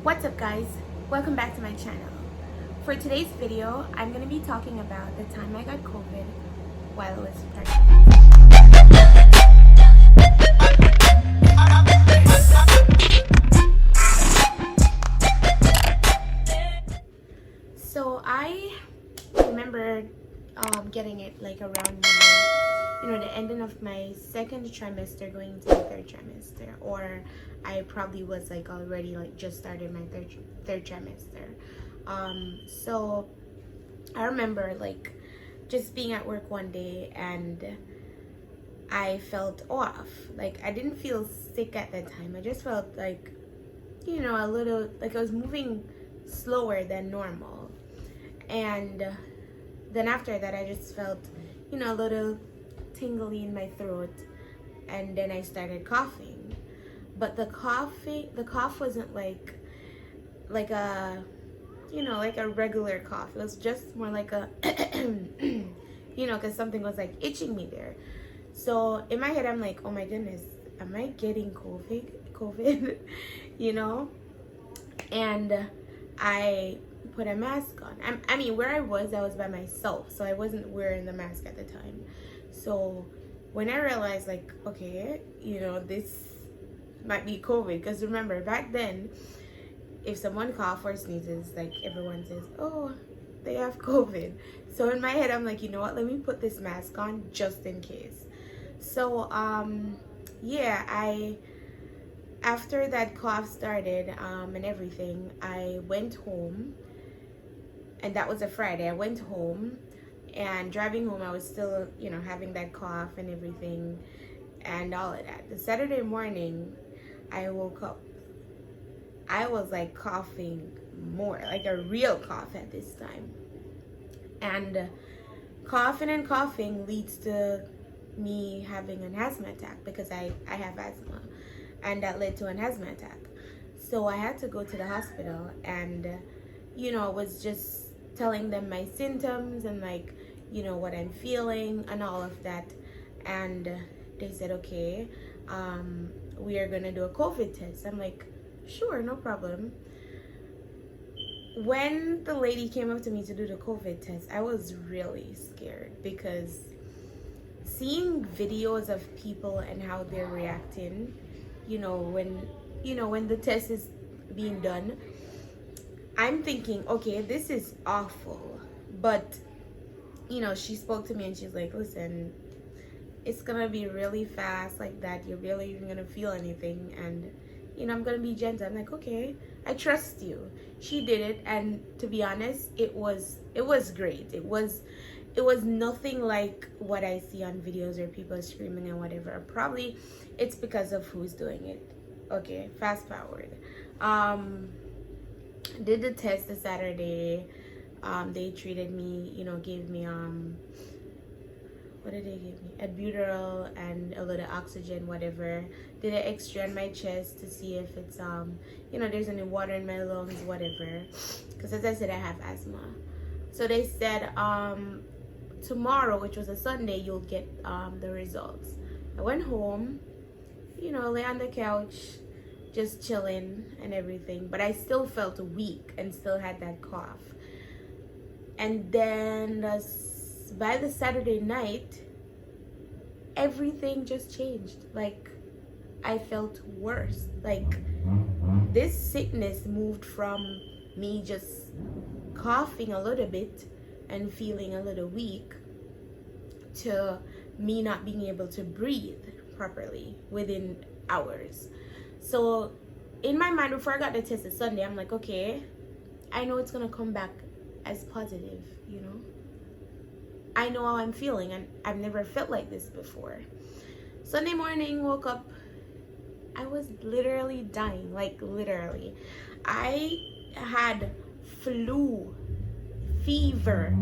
What's up guys? Welcome back to my channel. For today's video, I'm going to be talking about the time I got COVID while I was pregnant. So I remember getting it like around the ending of my second trimester going into the third trimester, or I probably was like already like just started my third trimester. So I remember like just being at work one day and I felt off. Like I didn't feel sick at the time. I just felt like, a little like I was moving slower than normal. And then after that I just felt, a little tingly in my throat, and then I started coughing. But the cough wasn't like a like a regular cough. It was just more like a because something was like itching me there. So in my head I'm like, oh my goodness, am I getting COVID? And I put a mask on. I mean, where I was by myself, so I wasn't wearing the mask at the time. So when I realized like, okay, this might be COVID, because remember back then, if someone coughs or sneezes, like everyone says, oh, they have COVID. So in my head I'm like, you know what, let me put this mask on just in case. So yeah, after that cough started and everything, I went home, and that was a Friday. I went home, and driving home I was still having that cough and everything and all of that. The Saturday morning I woke up, I was like coughing more, like a real cough at this time. And coughing and coughing leads to me having an asthma attack, because I have asthma, and that led to an asthma attack. So I had to go to the hospital, and I was just telling them my symptoms and like what I'm feeling and all of that. And they said, okay, we are gonna do a COVID test. I'm like, sure, no problem. When the lady came up to me to do the COVID test, I was really scared, because seeing videos of people and how they're reacting, when the test is being done, I'm thinking, okay, this is awful. But she spoke to me and she's like, listen, it's gonna be really fast like that, you're really even gonna feel anything, and I'm gonna be gentle. I'm like, okay, I trust you. She did it, and to be honest, it was great. It was nothing like what I see on videos where people are screaming and whatever. Probably it's because of who's doing it. Okay, fast forward. Did the test the Saturday. They treated me, gave me what did they give me? Albuterol and a little oxygen, whatever. Did an X-ray on my chest to see if it's there's any water in my lungs, whatever. Because as I said, I have asthma. So they said tomorrow, which was a Sunday, you'll get the results. I went home, lay on the couch, just chilling and everything, but I still felt weak and still had that cough. And then by the Saturday night, everything just changed. Like I felt worse. Like this sickness moved from me just coughing a little bit and feeling a little weak to me not being able to breathe properly within hours. So in my mind, before I got the test this Sunday, I'm like, okay, I know it's gonna come back as positive, I know how I'm feeling, and I've never felt like this before. Sunday morning, woke up, I was literally dying, like literally. I had flu, fever,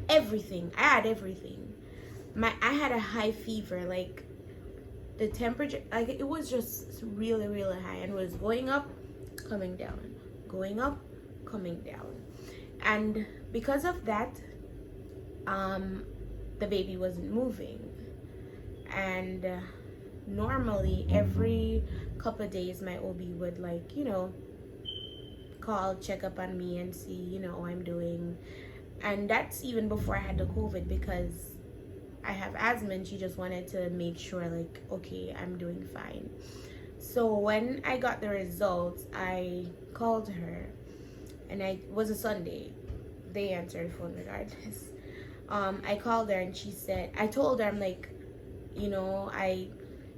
everything. I had everything. I had a high fever, like the temperature, like it was just really, really high, and it was going up, coming down, going up, coming down. And because of that, the baby wasn't moving. And normally every couple of days my OB would, like, call, check up on me and see, you know, how I'm doing. And that's even before I had the COVID, because I have asthma and she just wanted to make sure, like, okay, I'm doing fine. So when I got the results, I called her, and it was a Sunday. They answered the phone regardless. I called her and she said, I told her, I'm like, you know, I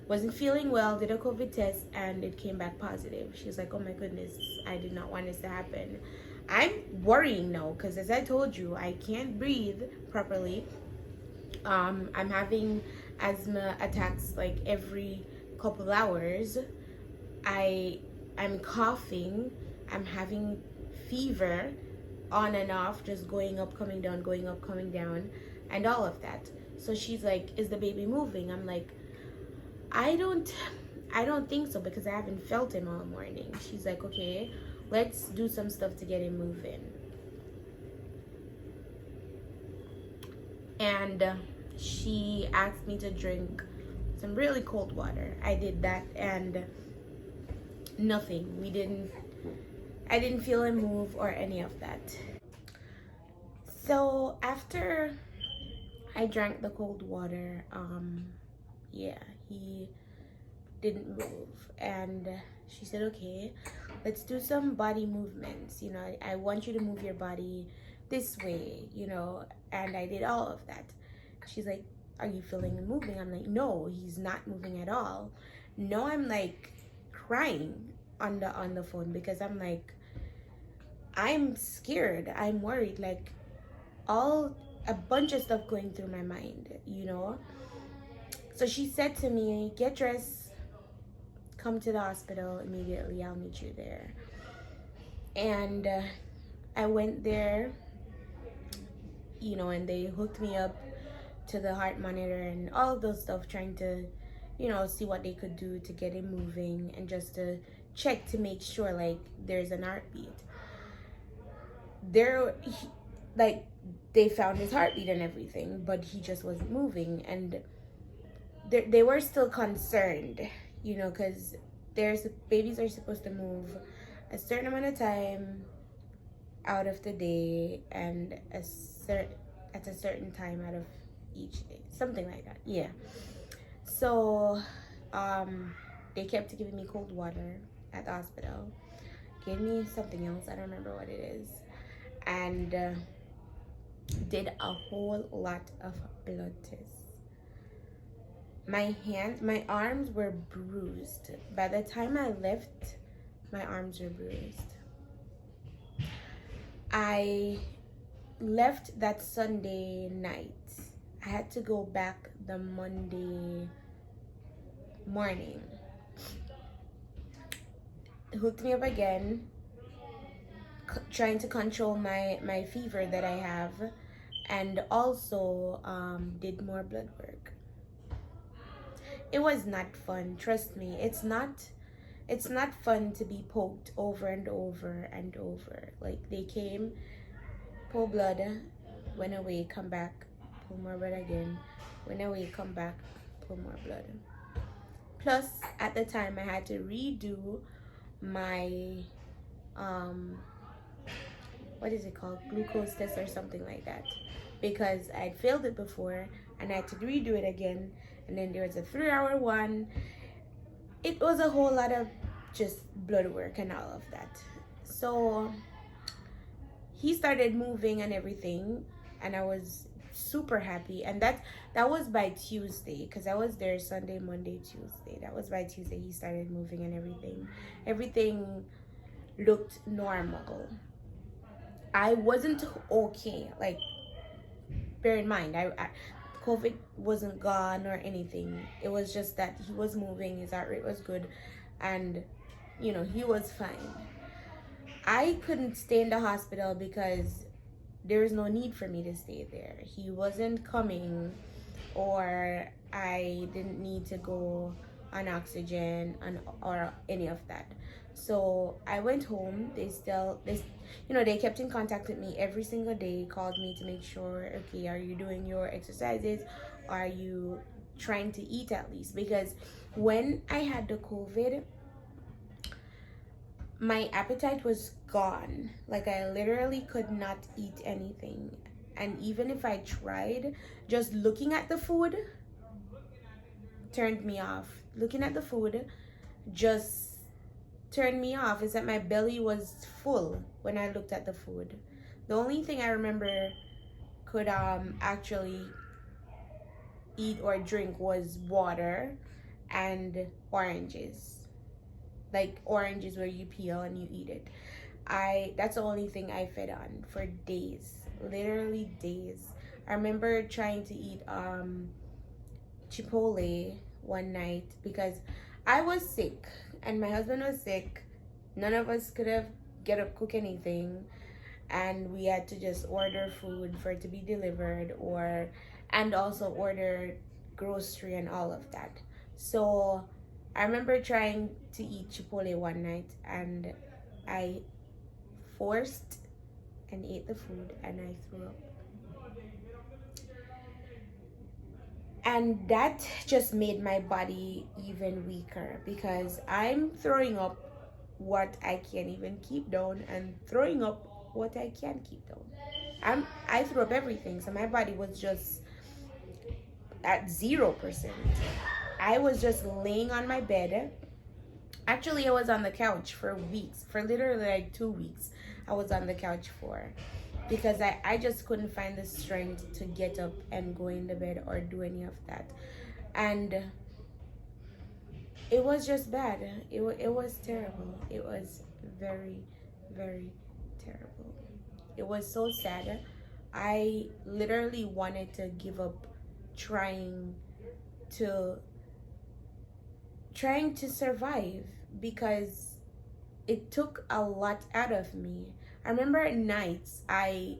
wasn't feeling well, did a COVID test, and it came back positive. She was like, oh my goodness, I did not want this to happen. I'm worrying now because, as I told you, I can't breathe properly. I'm having asthma attacks like every couple hours. I'm coughing. I'm having fever on and off, just going up, coming down, going up, coming down, and all of that. So she's like, is the baby moving? I'm like, I don't think so, because I haven't felt him all morning. She's like, okay, let's do some stuff to get him moving. And she asked me to drink some really cold water. I did that, and nothing. I didn't feel him move or any of that. So after I drank the cold water, yeah, he didn't move. And she said, okay, let's do some body movements. You know, I want you to move your body this way, you know. And I did all of that. She's like, are you feeling him moving? I'm like, no, he's not moving at all. No, I'm like crying on the phone, because I'm like, I'm scared, I'm worried, like a bunch of stuff going through my mind, you know. So she said to me, get dressed, come to the hospital immediately, I'll meet you there. And I went there, you know, and they hooked me up to the heart monitor and all of those stuff, trying to, you know, see what they could do to get him moving, and just to check to make sure, like, there's an heartbeat. Like, they found his heartbeat and everything, but he just wasn't moving. And they were still concerned, you know, because babies are supposed to move a certain amount of time out of the day, and at a certain time out of each day, something like that. Yeah. So they kept giving me cold water at the hospital, gave me something else, I don't remember what it is, and did a whole lot of blood tests. My arms were bruised. By the time I left, my arms were bruised. I left that Sunday night. I had to go back the Monday morning. Hooked me up again, trying to control my fever that I have, and also did more blood work. It was not fun, trust me. It's not fun to be poked over and over and over. Like, they came, pull blood, went away, come back, pull more blood again, went away, come back, pull more blood. Plus, at the time, I had to redo my what is it called, glucose test or something like that, because I'd failed it before and I had to redo it again. And then there was a 3-hour one. It was a whole lot of just blood work and all of that. So he started moving and everything, and I was super happy. And that was by Tuesday, because I was there Sunday, Monday, Tuesday. That was by Tuesday he started moving and everything looked normal. I wasn't okay, like, bear in mind, I COVID wasn't gone or anything. It was just that he was moving, his heart rate was good, and, you know, he was fine. I couldn't stay in the hospital because there was no need for me to stay there. He wasn't coming, or I didn't need to go on oxygen or any of that. So I went home. They kept in contact with me every single day, called me to make sure, okay, are you doing your exercises? Are you trying to eat at least? Because when I had the COVID, my appetite was gone. Like, I literally could not eat anything. And even if I tried, just looking at the food turned me off. Looking at the food just turned me off. Is that my belly was full when I looked at the food. The only thing I remember could actually eat or drink was water and oranges. Like oranges where you peel and you eat it. That's the only thing I fed on for days. Literally days. I remember trying to eat Chipotle one night because I was sick and my husband was sick. None of us could have get up cook anything, and we had to just order food for it to be delivered, or and also order grocery and all of that. So I remember trying to eat Chipotle one night, and I forced and ate the food and I threw up. And that just made my body even weaker because I'm throwing up what I can't even keep down and throwing up what I can keep down. I threw up everything, so my body was just at 0%. I was just laying on my bed. Actually, I was on the couch for weeks, for literally like 2 weeks. I was on the couch for because I just couldn't find the strength to get up and go in the bed or do any of that. And it was just bad. It was terrible. It was very, very terrible. It was so sad. I literally wanted to give up trying to survive because it took a lot out of me. I remember at nights I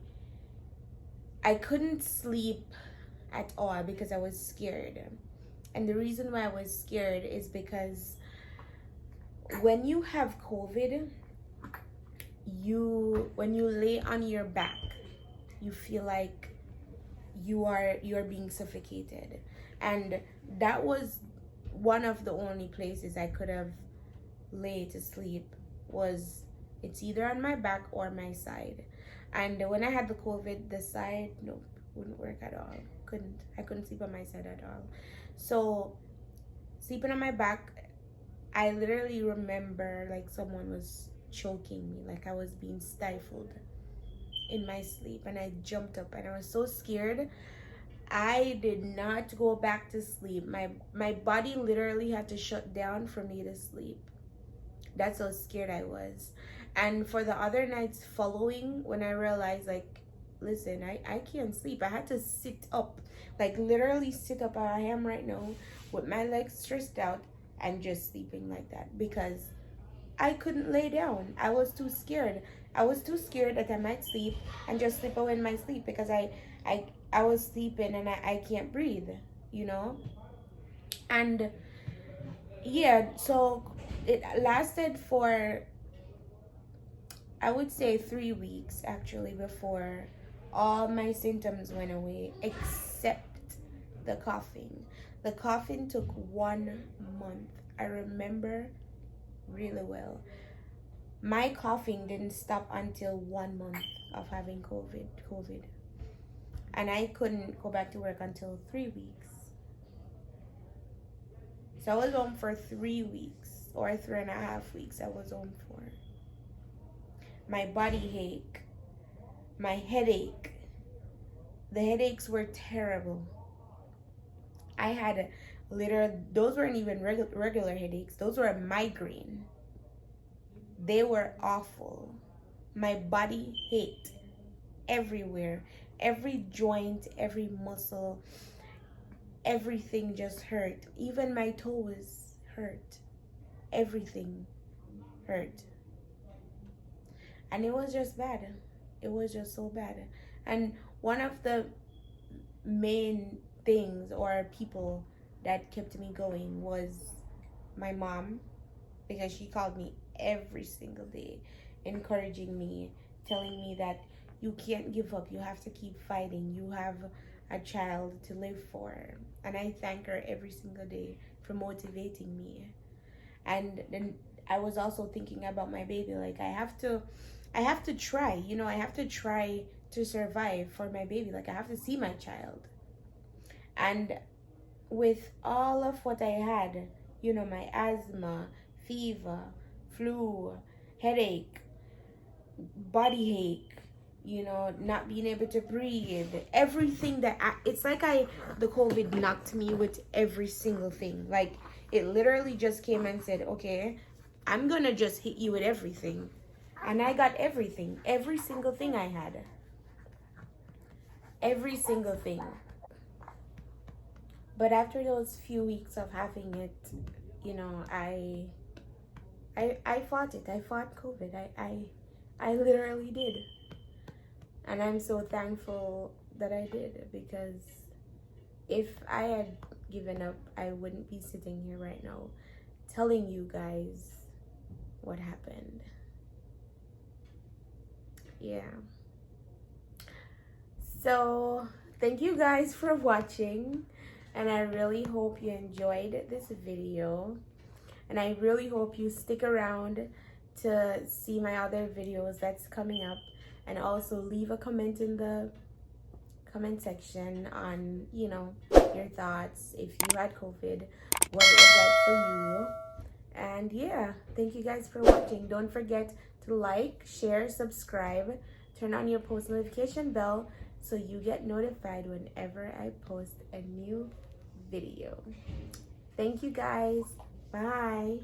couldn't sleep at all because I was scared. And the reason why I was scared is because when you have COVID, when you lay on your back, you feel like you're being suffocated. And that was one of the only places I could have lay to sleep. Was it's either on my back or my side. And when I had the COVID, the side, nope, wouldn't work at all. I couldn't sleep on my side at all. So sleeping on my back, I literally remember like someone was choking me, like I was being stifled in my sleep, and I jumped up and I was so scared. I did not go back to sleep. My body literally had to shut down for me to sleep. That's how scared I was. And for the other nights following, when I realized, like, listen, I can't sleep, I had to sit up, like literally sit up how I am right now with my legs stretched out and just sleeping like that because I couldn't lay down. I was too scared. I was too scared that I might sleep and just slip away in my sleep because I was sleeping and I can't breathe, you know? And yeah, so it lasted for, I would say, 3 weeks actually before all my symptoms went away except the coughing. The coughing took 1 month. I remember really well. My coughing didn't stop until 1 month of having COVID. And I couldn't go back to work until 3 weeks. So I was home for 3 weeks, or 3.5 weeks I was home for. My body ache, my headache. The headaches were terrible. I had those weren't even regular headaches. Those were a migraine. They were awful. My body ached everywhere. Every joint, every muscle, everything just hurt. Even my toes hurt. Everything hurt. And it was just bad. It was just so bad. And one of the main things or people that kept me going was my mom, because she called me every single day, encouraging me, telling me that you can't give up, you have to keep fighting, you have a child to live for. And I thank her every single day for motivating me. And then I was also thinking about my baby. Like, I have to try, you know, I have to try to survive for my baby. Like, I have to see my child. And with all of what I had, you know, my asthma, fever, flu, headache, body ache, you know, not being able to breathe, everything that it's like the COVID knocked me with every single thing. Like, it literally just came and said, okay, I'm gonna just hit you with everything. And I got everything, every single thing I had, every single thing. But after those few weeks of having it, you know, I fought it. I fought COVID. I literally did. And I'm so thankful that I did, because if I had given up, I wouldn't be sitting here right now telling you guys what happened. Yeah. So, thank you guys for watching. And I really hope you enjoyed this video. And I really hope you stick around to see my other videos that's coming up. And also leave a comment in the comment section on, you know, your thoughts. If you had COVID, what it was like for you. And yeah, thank you guys for watching. Don't forget to like, share, subscribe, turn on your post notification bell so you get notified whenever I post a new video. Thank you guys. Bye.